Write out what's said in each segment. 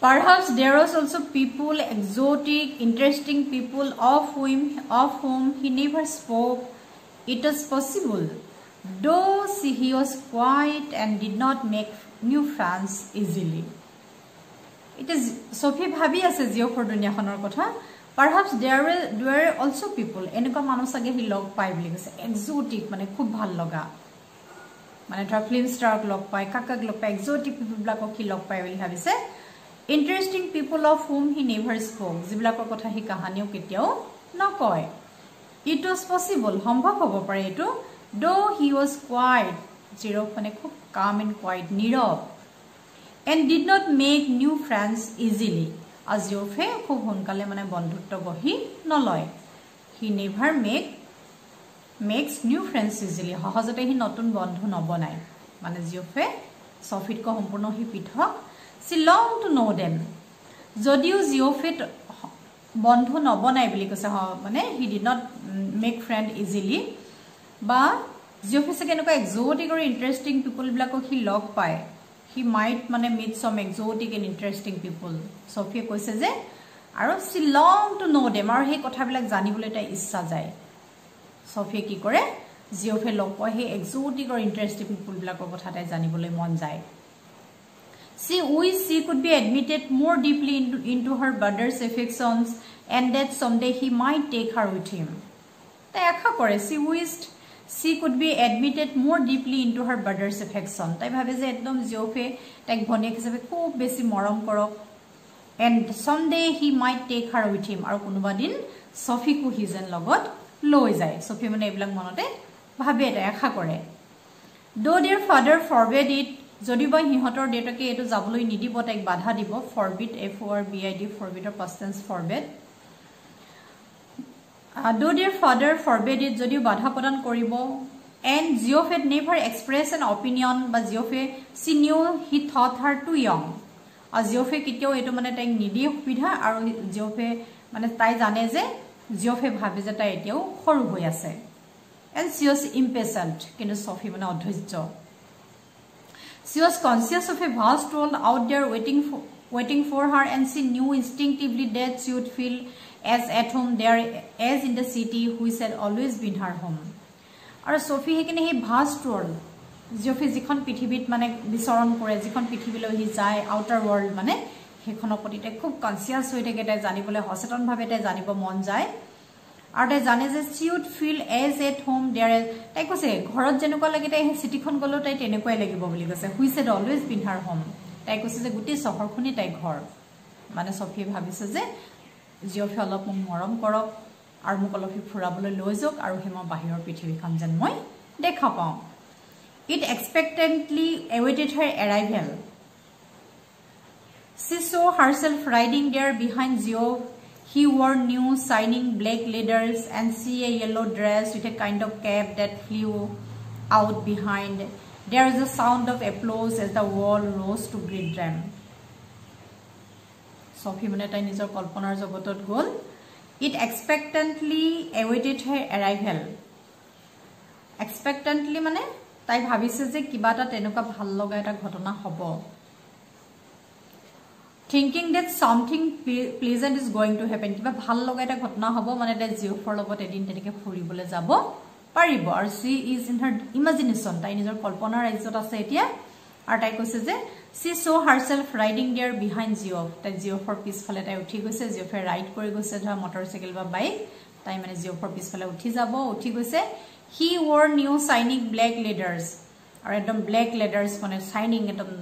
Perhaps there was also people, exotic, interesting people of whom he never spoke. It was possible, though he was quiet and did not make new friends easily. It is Sophie bhabi ase Geoffrey dunia khonor kotha. Perhaps there were also people enuka manu sage hi log pai boli kase exotic mane khub bhal loga mane thra film star log pai kakak log pai exotic people blako ki log pai boli bhabise. Interesting people of whom he never spoke. Jiblakor kotha hi kahaniও কেতিয়াও নকয়. It was possible, সম্ভৱ হ'ব পাৰে এটো, though he was quiet, zero মানে খুব calm and quiet, Nirav, and did not make new friends easily. As Geoffrey খুব সোনকালে মানে বন্ধুত্ব গঢ়ি নলয়. He never makes new friends easily. সহজতে হি নতুন বন্ধু নবনায়. মানে Geoffrey Sophie কো সম্পূৰ্ণ হি পৃথক. She longed to know them. Jodiu Geoffrey বন্ধু নবনাই বুলি কৈছে মানে he did not make friend easily বা Geoffrey সকে এনেকুৱা exotic or interesting people বিলাকক হি লগ পায়. He might মানে meet some exotic and interesting people. Sophie কৈছে যে আৰু she longed to know them আৰু সেই কথাবিলাক জানিবলৈ তাই ইচ্ছা যায়. Sophie কি কৰে Geoffrey লগ পায় সেই exotic or interesting people বিলাকৰ কথা তাই জানিবলৈ মন যায়. She wished she could be admitted more deeply into her brother's affections and that someday he might take her with him. Tai akha kore she wished she could be admitted more deeply into her brother's affection. Tai bhabe je ekdom Geoffrey taik bhonek hisabe khub beshi morom korok and someday he might take her with him. Aru konoba din Sophie ku hijen logot loi jay. Sophie mane eblak monote bhabe eta akha kore. Though their father forbade it, যদি বা হিহতৰ ডেটাকে এটো যাবলৈ নিদিব তাইক বাধা দিব forbid forbid forbid or past tense forbid. Though their father forbade it, যদিও বাধা প্ৰদান কৰিব, and Geoffrey never expressed an opinion, but Geoffrey she knew he thought her too young. Geoffrey কেতিয়াও এটো মানে তাইক নিদিয়ে সুবিধা আৰু Geoffrey মানে তাই জানে যে Geoffrey ভাবে যে তাই এতিয়াও সৰু হৈ আছে. And she was impatient, কিন্তু Sophie মানে অধৈৰ্য. She was conscious of a vast world out there waiting for her, and she knew instinctively that she would feel as at home there as in the city which had always been her home. Aru Sophie hekine he vast world Geoffrey jikhon prithibit mane bisaron kore jikhon prithibilo hi jay outer world mane hekhono proti tai khub conscious hoi thake tai janibole hoseton bhabe tai janibo mon jay. আৰু তাই জানে যে she would feel as at home there as তাই কৈছে ঘৰত যেনেকুৱা লাগে তাই সিটিখন গলো তাই তেনেকুৱাই লাগিব বুলি কৈছে which had always been her home. তাই কৈছে যে গুটি চহৰখনি তাই ঘৰ মানে Sophie ভাবিছে যে Geoffrey অলপ মৰম কৰক আৰু মোক অলপ ফুৰাবলৈ লৈ যাওক আৰু হেম বাহিৰৰ পৃথিৱীখন যেন মই দেখা পাওঁ. It expectantly awaited her arrival. She saw herself riding there behind Geoffrey. He wore new shining black leathers and she a yellow dress with a kind of cap that flew out behind. There was a sound of applause as the wall rose to greet them. Sophie mane tai nijor kalponar jogotot gol. It expectantly awaited her arrival. Expectantly mane tai bhabise je kiba ta tenuka bhal loga eta ghotona hobo. Thinking that something pleasant is going to happen. Kiba bhal loga eta ghotna hobo mane ta Geoffrey logot edin tenike furibole jabo paribo. Or she is in her imagination. Tai nijor kalponar rajyot ase etia. Ar tai koise je she saw herself riding there behind Geoffrey. Ta Geoffrey pisphale tai uthi goise. Geoffrey ride kori goise dhara motorcycle ba bike. Tai mane Geoffrey pisphale uthi jabo uthi goise. He wore new shining black leathers. Ar ekdom black leathers mane shining ekdom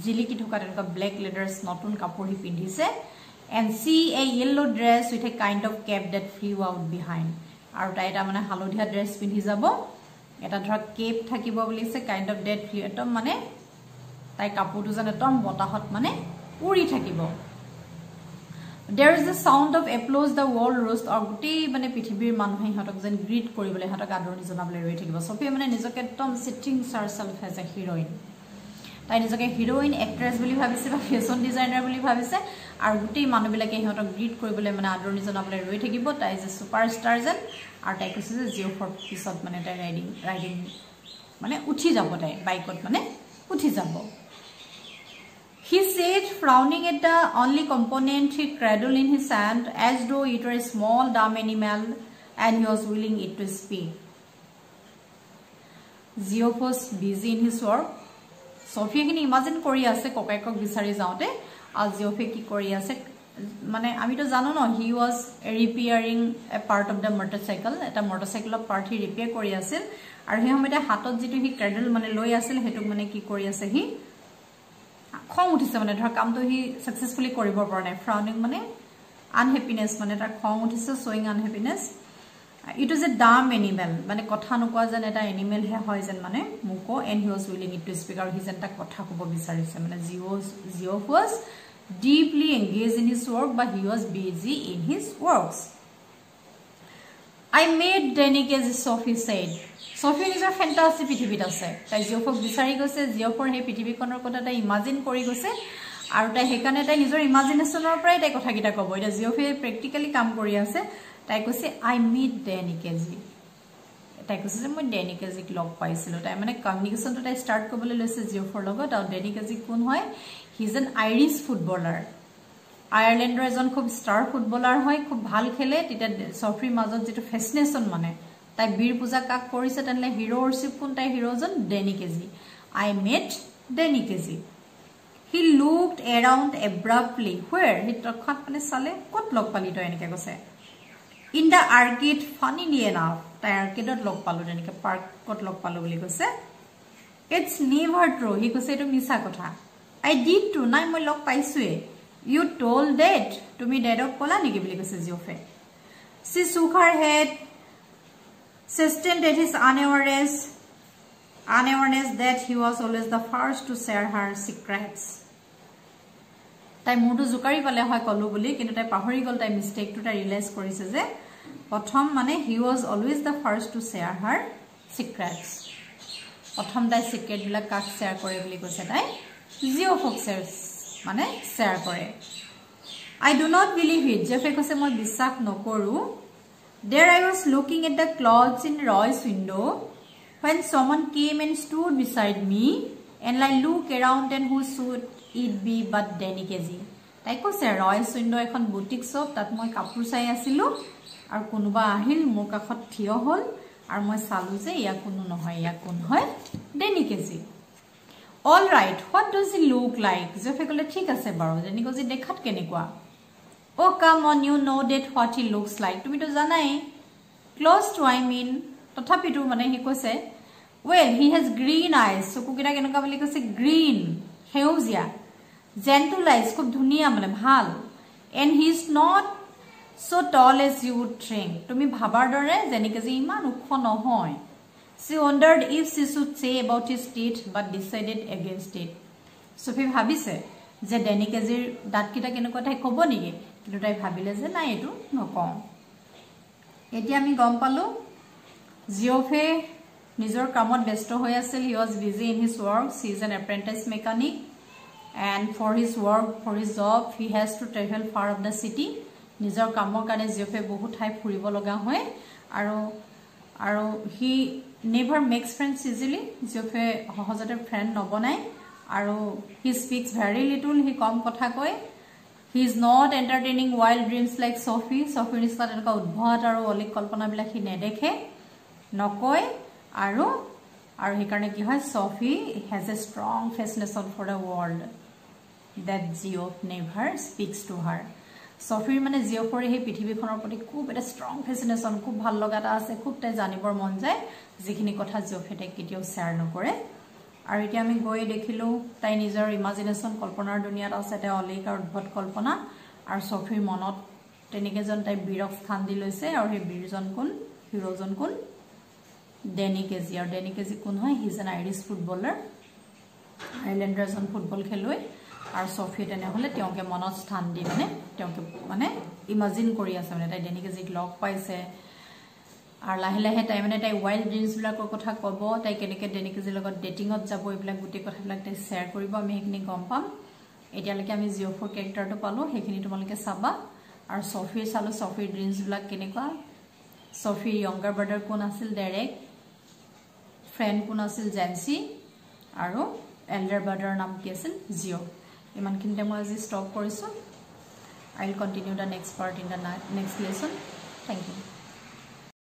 jiliki thoka tenka black leathers notun kapor hi pindhise, and she a yellow dress with a kind of cap that flew out behind. Aru tai eta mane halodhia dress pindhi jabo eta dhara cape thakibo bolise kind of that flew etom mane tai kaporu jan etom botahot mane uri thakibo. There is the sound of applause. The world rose or guti mane prithibir manhe hatok jan greet koribole hatok adorni janabole roi thakibo. Sophie mane nijoke etom sitting herself as a heroine. তাই নিজকে heroine actress বুলি ভাবিছে বা ফেশন designer বুলি ভাবিছে আৰু গুটেই মানুহবিলাকে হিহঁতক greet কৰিবলৈ মানে আদৰণি জনাবলৈ ৰৈ থাকিব. তাই যে সুপাৰষ্টাৰ যেন আৰু তাই কৈছে যে Geoffrey পিছত মানে তাই ৰাইডিং মানে উঠি যাব, তাই বাইকত মানে উঠি যাব. He said, frowning at the only component he cradled in his hand, as though it were a small dumb animal and he was willing it to speak. Geoff was busy in his work. Sophie can imagine Korea se kokaikok bisari jaote as Geoff ki Korea se mane ami to jano no, he was repairing a part of the motorcycle, eta motorcycle part he repair kori asil ar he homote hatot jitu hi cradle mane loi asil hetuk mane ki kori ase hi khong uthise mane dhar kam to hi successfully koribo pora nai. Frowning mane unhappiness mane tar khong uthise, showing unhappiness. It was a dumb animal, mane kotha nokwa jan eta animal he hoy jan mane muko, and he was willing it to speak ar he jan ta kotha kobo bisarise. Mane Geoff was deeply engaged in his work, but he was busy in his works. I made Danica, Sophie said. Sophie is a fantasy pithibit ase. Tai Geoffok bisari gose, Geoffor he pithibikonor kotha ta imagine kori gose aru tai hekane tai nijor imaginationor prai tai kotha kita kobo. Eta Geoff practically kam kori ase. Tai kose I meet Danica. Tai kose je moi Danica jik log paisilo. Tai mane communication to tai start kobole loise Geoffor logot aru Danica jik kun hoy. He is an Irish footballer. Ireland ejon khub star footballer hoy, khub bhal khele. Tita Sophie মাজত যেটো fascination মানে তাই বীর পূজা কাক কৰিছে তেনলে hero worship কোন তাই হিৰোজন Danica. I met Danica. He looked around abruptly. Where? He Takht মানে চালে কত লগ পালি তো এনেকে কৈছে. In the arcade, funnily enough. তাই arcadeত লগ পালো Danica, park কত লগ পালো বুলি কৈছে. It's never true. He কৈছে এটো মিছা কথা. I did too. Nai moi log paisue. You told that to me, Dad of Kola Niki Blikus Geoff. She shook her head, sustained at his unawareness that he was always the first to share her secrets. Tai mudu zukari pale hoy kolu boli, kintu tai pahori gol tai mistake to tai realize korise je prothom mane he was always the first to share her secrets. Prothom tai secret bilak kak share kore boli koise tai Geoff mane share kore. I do not believe it. Geoff kose moi bissak nokoru. There I was looking at the clouds in Roy's window when someone came and stood beside me, and I look around and who should it be but Danica. Tai kose Roy's window ekhon boutique shop, tat moi kapur sai asilu ar konuba ahil mor kakhot thiyo hol ar moi salu je ya kunu nohoy, ya kun hoy Danica. All right, what does he look like? Geoff kole thik ase baro. Danica dekhat kenekwa. Oh, come on, you know that what he looks like. Tumi to janai. Close to, I mean. Tothapi tu mane he kose. Well, he has green eyes. So kukira kenuka boli kose green. Heuzia. Gentle eyes. Khub dhuniya mane bhal. And he is not so tall as you would think. Tumi bhabar dore Danica iman ukho nohoy. She wondered if she should say about his teeth, but decided against it. Sophie bhabise je Danica dat kita kenuka tai kobo niki, kintu tai bhabile je na etu nokon. Etia ami gom palu Geoff nijor kamot besto hoy asil. He was busy in his work. He is an apprentice mechanic, and for his work, for his job, he has to travel far of the city. Nijor kamor kane Geoff বহুত ঠাই ফুৰিব লগা হয় আৰু he never makes friends easily. Geoff সহজতে friend নবনাই আৰু he speaks very little. He কম কথা কয়. He is not entertaining wild dreams like Sophie. Sophie নিচিনা তেনেকা উদ্ভট আৰু অলিক কল্পনা বিলাক হি নেদেখে নকয় আৰু সেইকাৰণে কি হয় Sophie has a strong fascination for the world that Geoff never speaks to her. Sophie মানে Geoffৰ হে পৃথিৱীখনৰ প্ৰতি খুব এটা strong fascination, খুব ভাল লগাটা আছে, খুব তাই জানিবৰ মন যায় যিখিনি কথা Geoff হে কেতিয়াও share নকৰে. আৰু এতিয়া আমি গৈ দেখিলো তাই নিজৰ ইমাজিনেশন কল্পনাৰ দুনিয়াত আছে, এটা অলিক আৰু উদ্ভট কল্পনা, আৰু Sophieৰ মনত তেনেকেজন তাই বীৰক স্থান দি লৈছে। আৰু সেই বীৰজন কোন, হিৰোজন কোন, Danica। আৰু Danica কোন হয়, he is an Irish footballer, আইলেণ্ডাৰ এজন ফুটবল খেলুৱৈ। আৰু Sophie তেনেহলে তেওঁকে মনত স্থান দি তেওঁকে ইমাজিন কৰি আছে, তাই Danica লগ পাইছে। আৰ লাহে লাহে তাই তাই ওয়াইল্ড ড্ৰিমস বিলাকৰ কথা কব, তাই কেনেকে Danica লগত ডেটিংত যাব, এইবিলাক গুটি কথাবিলাক তাই শেয়াৰ কৰিব, আমি সেইখিনি গম পাম। এতিয়ালৈকে আমি Geoffৰ ক্যাৰেক্টাৰটো পালো, সেইখিনি তোমালোকে চাবা। আৰু Sophie চালো, Sophieৰ ড্ৰিমস বিলাক কেনেকুৱা, Sophieৰ younger brother কোন আছিল, ডেৰেক, ফ্ৰেণ্ড কোন আছিল, জেন্সি, আৰু এল্ডাৰ ব্ৰাদাৰৰ নাম কি আছিল, Geoff। ইমানখিনিতে মই আজি ষ্টপ কৰিছোঁ। I will continue the next part in the next lesson. Thank you.